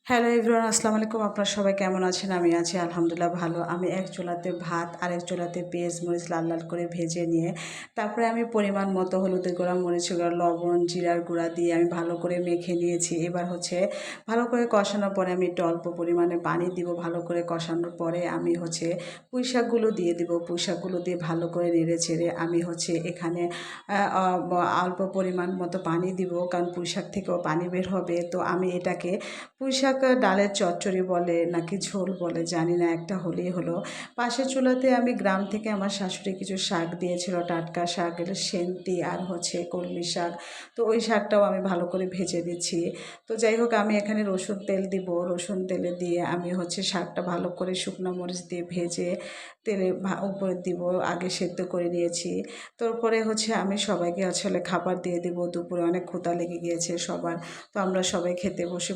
Hello everyone, আসসালামু আলাইকুম। আপনারা সবাই কেমন আছেন? আমি আছি আলহামদুলিল্লাহ ভালো। আমি এক চুলাতে ভাত আর এক চুলাতে পেঁয়াজ মরিচ লাল লাল করে ভেজে নিয়ে তারপরে আমি পরিমাণ মতো হলুদের গুঁড়া, মরিচের গুঁড়া, লবণ, জিরার গুঁড়া দিয়ে আমি ভালো করে মেখে নিয়েছি। এবার ভালো করে কষানোর পরে আমি একটু অল্প পরিমাণে পানি দিব। ভালো করে কষানোর পরে আমি পুঁই শাকগুলো দিয়ে দিব। পুঁই শাকগুলো দিয়ে ভালো করে নেড়ে চেড়ে আমি এখানে অল্প পরিমাণ মতো পানি দিব, কারণ পুঁই শাক থেকেও পানি বের হবে। তো আমি এটাকে পুঁই শাক ডালের চচ্চড়ি বলে নাকি ঝোল বলে জানি না, একটা হলেই হলো। পাশের চুলাতে আমি গ্রাম থেকে আমার শাশুড়ি কিছু শাক দিয়েছিল, টাটকা শাক, সেন্তি আর কলমি শাক। তো ওই শাকটাও আমি ভালো করে ভেজে দিচ্ছি। তো যাই হোক, আমি এখানে রসুন তেল দিব। রসুন তেলে দিয়ে আমি শাকটা ভালো করে শুকনো মরিচ দিয়ে ভেজে তেলে উপরে দিব। আগে সেদ্ধ করে নিয়েছি। তারপরে আমি সবাইকে খাবার দিয়ে দিব। দুপুরে অনেক ক্ষুধা লেগে গিয়েছে সবার। তো আমরা সবাই খেতে বসে